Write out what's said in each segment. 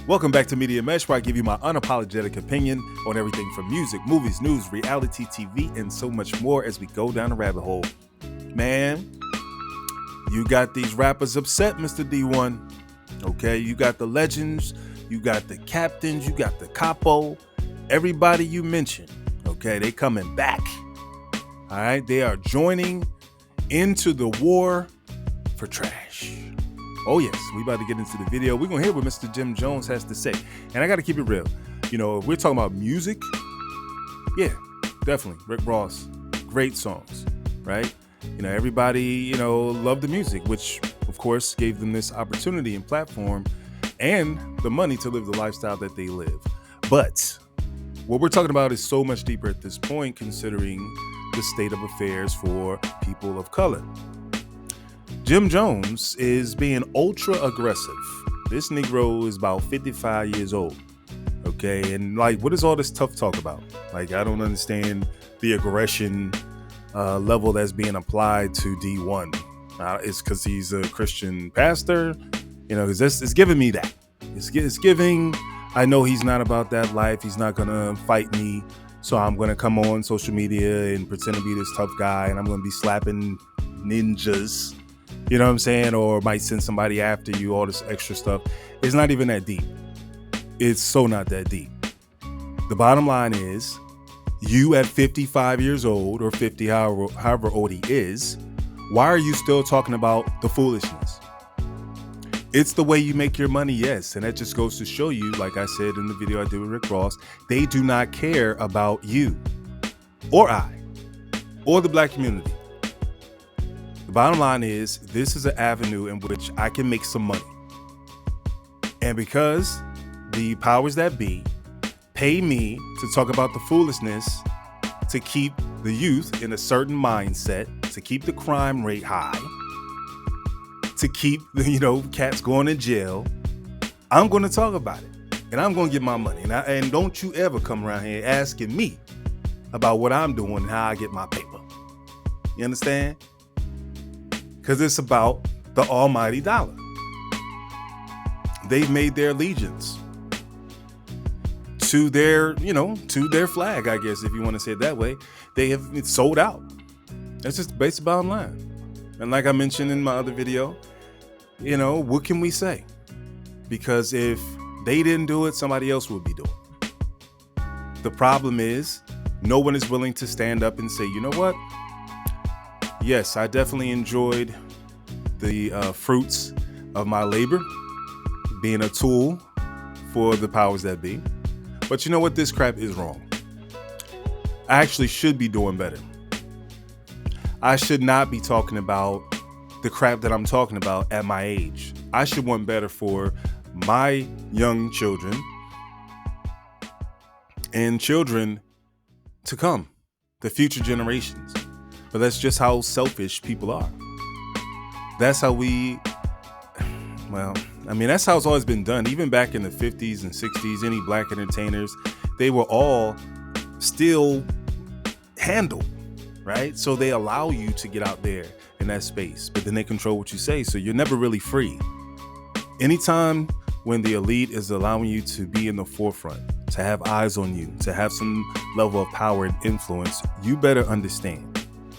Welcome back to Media Mesh, where I give you my unapologetic opinion on everything from music, movies, news, reality TV, and so much more as we go down the rabbit hole. Man, you got these rappers upset, Mr. DEE1. Okay, you got the legends, you got the captains, you got the Capo, everybody you mentioned. Okay, they coming back. All right, they are joining into the war for trash. Oh yes, we about to get into the video. We're gonna hear what Mr. Jim Jones has to say. And I gotta keep it real. You know, if we're talking about music, yeah, definitely. Rick Ross, great songs, right? You know, everybody, loved the music, which of course gave them this opportunity and platform and the money to live the lifestyle that they live. But what we're talking about is so much deeper at this point, considering the state of affairs for people of color. Jim Jones is being ultra aggressive. This Negro is about 55 years old. Okay. And like, what is all this tough talk about? Like, I don't understand the aggression level that's being applied to DEE1. It's because he's a Christian pastor, because it's giving me that. It's giving, I know he's not about that life. He's not going to fight me. So I'm going to come on social media and pretend to be this tough guy. And I'm going to be slapping ninjas. You know what I'm saying? Or might send somebody after you, all this extra stuff. It's not even that deep. It's so not that deep. The bottom line is, you at 55 years old or 50, however old he is, why are you still talking about the foolishness? It's the way you make your money, yes. And that just goes to show you, like I said in the video I did with Rick Ross, they do not care about you or I or the black community. The bottom line is, this is an avenue in which I can make some money. And because the powers that be pay me to talk about the foolishness, to keep the youth in a certain mindset, to keep the crime rate high, to keep, cats going to jail, I'm going to talk about it. And I'm going to get my money. And don't you ever come around here asking me about what I'm doing and how I get my paper. You understand? Because it's about the almighty dollar. They've made their allegiance to their, to their flag, I guess, if you want to say it that way. They have sold out. That's just the basic bottom line. And like I mentioned in my other video, what can we say? Because if they didn't do it, somebody else would be doing it. The problem is, no one is willing to stand up and say, you know what? Yes, I definitely enjoyed the fruits of my labor, being a tool for the powers that be. But you know what? This crap is wrong. I actually should be doing better. I should not be talking about the crap that I'm talking about at my age. I should want better for my young children and children to come, the future generations. But that's just how selfish people are. That's how that's how it's always been done. Even back in the 50s and 60s, any black entertainers, they were all still handled, right? So they allow you to get out there in that space, but then they control what you say. So you're never really free. Anytime when the elite is allowing you to be in the forefront, to have eyes on you, to have some level of power and influence, you better understand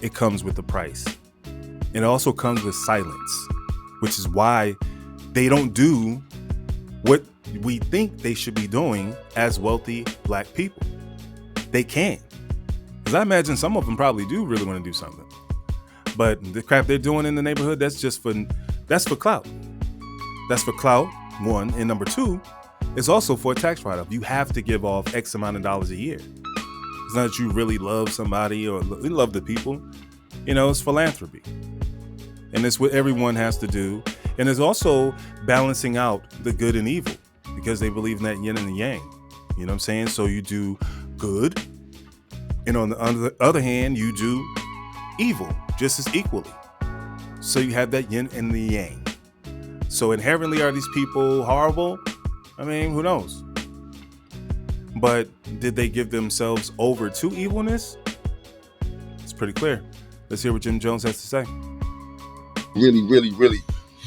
it comes with a price. It also comes with silence, which is why they don't do what we think they should be doing as wealthy black people. They can't. Because I imagine some of them probably do really want to do something. But the crap they're doing in the neighborhood, that's for clout. That's for clout, one. And number two, it's also for a tax write-off. You have to give off X amount of dollars a year. It's not that you really love somebody or love the people. It's philanthropy. And it's what everyone has to do. And it's also balancing out the good and evil, because they believe in that yin and the yang. You know what I'm saying? So you do good, and on the other hand, you do evil just as equally. So you have that yin and the yang. So inherently, are these people horrible? I mean, who knows? But did they give themselves over to evilness? It's pretty clear. Let's hear what Jim Jones has to say. Really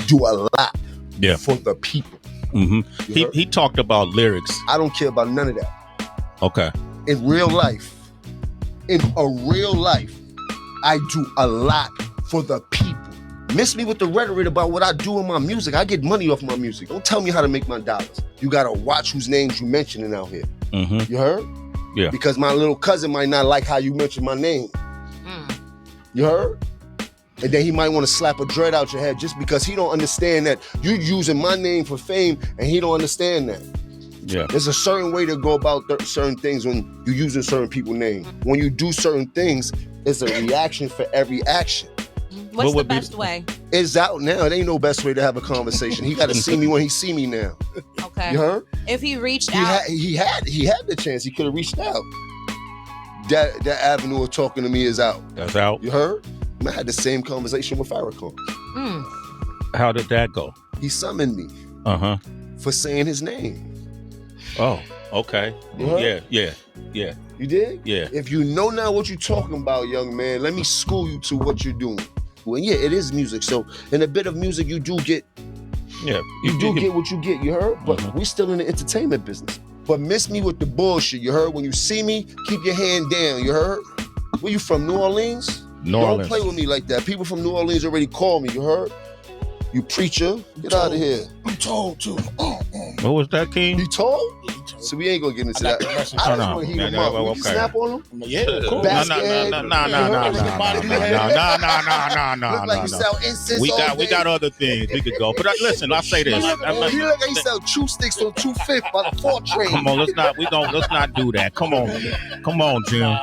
do a lot for the people. Mm-hmm. He talked about lyrics. I don't care about none of that. Okay. In real life, I do a lot for the people. Miss me with the rhetoric about what I do in my music. I get money off my music. Don't tell me how to make my dollars. You gotta watch whose names you mentioning out here. Mm-hmm. You heard? Yeah. Because my little cousin might not like how you mention my name. You heard? And then he might want to slap a dread out your head just because he don't understand that you using my name for fame, and he don't understand that. Yeah. There's a certain way to go about certain things when you're using certain people's name. When you do certain things, there's a reaction for every action. What's the best way? It's out now. It ain't no best way to have a conversation. He got to see me when he see me now. Okay. You heard? If he reached out, he had the chance. He could have reached out. That avenue of talking to me is out. That's out. You heard? I had the same conversation with Farrakhan. How did that go? He summoned me. For saying his name. Oh, okay. Yeah. You did? Yeah. If you know now what you're talking about, young man, let me school you to what you're doing. Well, yeah, it is music. So in a bit of music, you do get you do get what you get, you heard? But we still in the entertainment business. But miss me with the bullshit, you heard? When you see me, keep your hand down, you heard? Where you from, New Orleans? Don't play with me like that. People from New Orleans already called me, you heard? You preacher, get out of here. I'm told to. What was that, King? You told? So we ain't gonna get into that. I just want to heat him up. We can snap on him? Yeah, cool. No. Look like you sell incense. We got other things we could go. But listen, I'll say this. You look like you sell chew sticks on 2/5 by the 4th train. Come on, let's not do that. Come on, Jim.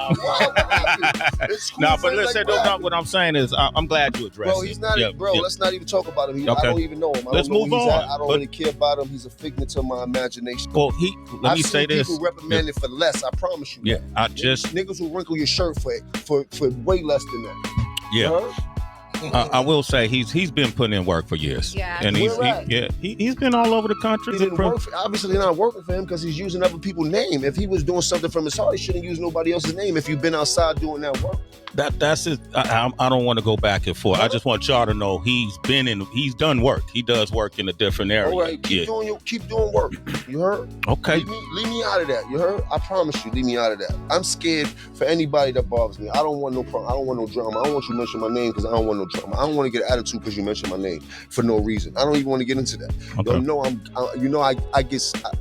No, but listen, what I'm saying is, I'm glad you addressed it. Bro, he's not. Let's not even talk about him. I don't even know him. Let's move on. I don't really care about him. He's a figment of my imagination. Well, let me say this. People reprimanded for less. I promise you. Yeah, niggas will wrinkle your shirt for way less than that. Yeah. I will say he's been putting in work for years. Yeah. And he's been all over the country. Obviously not working for him because he's using other people's name. If he was doing something from his heart, he shouldn't use nobody else's name if you've been outside doing that work. That's it. I don't want to go back and forth. I just want y'all to know he's done work. He does work in a different area. All right, keep doing work. You heard? Okay. Leave me out of that. You heard? I promise you, leave me out of that. I'm scared for anybody that bothers me. I don't want no problem. I don't want no drama. I don't want you to mention my name because I don't want no drama. I don't want to get attitude because you mentioned my name for no reason. I don't even want to get into that. Okay.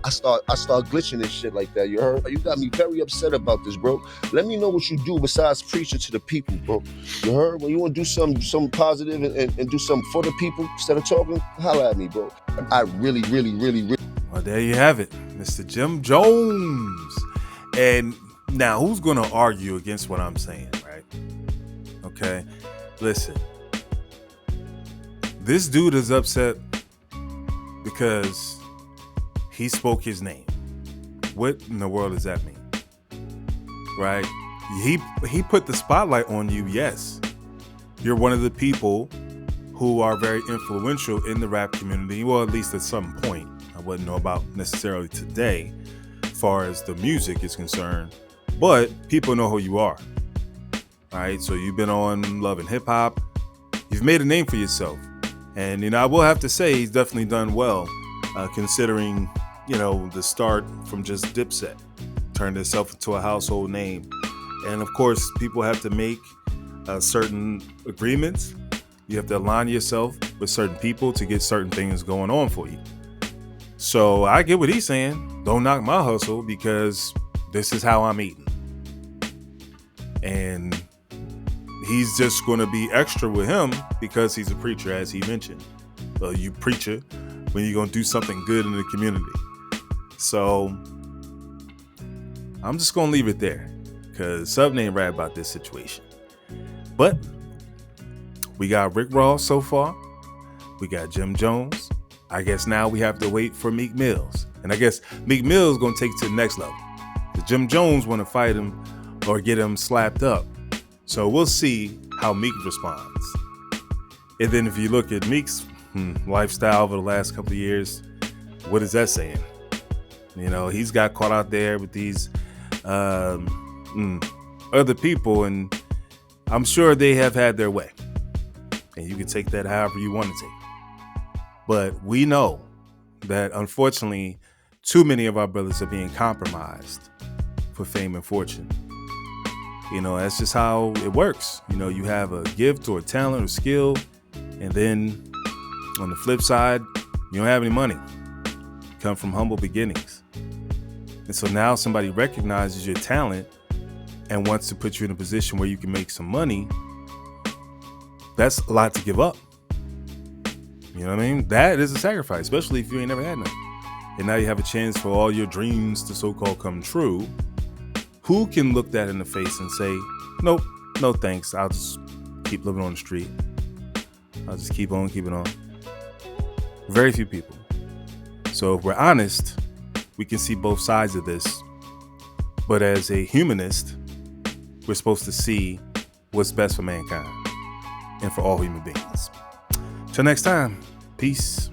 I start glitching and shit like that. You heard? You got me very upset about this, bro. Let me know what you do besides preaching to the people, bro. You heard? When you want to do something positive and do something for the people instead of talking, holla at me, bro. I really. Well, there you have it, Mr. Jim Jones. And now, who's going to argue against what I'm saying, right? Okay, listen. This dude is upset because he spoke his name. What in the world does that mean? Right? He put the spotlight on you, yes. You're one of the people who are very influential in the rap community, well, at least at some point. I wouldn't know about necessarily today, as far as the music is concerned, but people know who you are. All right, so you've been on Love and Hip Hop. You've made a name for yourself. And, I will have to say he's definitely done well, considering, the start from just Dipset. Turned himself into a household name. And, of course, people have to make certain agreements. You have to align yourself with certain people to get certain things going on for you. So I get what he's saying. Don't knock my hustle because this is how I'm eating. And he's just going to be extra with him because he's a preacher, as he mentioned. Well, you preacher when you're going to do something good in the community. So I'm just going to leave it there because something ain't right about this situation. But we got Rick Ross so far. We got Jim Jones. I guess now we have to wait for Meek Mills. And I guess Meek Mills is going to take it to the next level. Because Jim Jones want to fight him or get him slapped up. So we'll see how Meek responds. And then if you look at Meek's lifestyle over the last couple of years, what is that saying? He's got caught out there with these other people, and I'm sure they have had their way. And you can take that however you want to take it. But we know that unfortunately too many of our brothers are being compromised for fame and fortune. You know, that's just how it works. You know, you have a gift or a talent or skill, and then on the flip side, you don't have any money. You come from humble beginnings. And so now somebody recognizes your talent and wants to put you in a position where you can make some money. That's a lot to give up. You know what I mean? That is a sacrifice, especially if you ain't never had none. And now you have a chance for all your dreams to so-called come true. Who can look that in the face and say, nope, no thanks, I'll just keep living on the street. I'll just keep on keeping on. Very few people. So if we're honest, we can see both sides of this. But as a humanist, we're supposed to see what's best for mankind and for all human beings. Till next time, peace.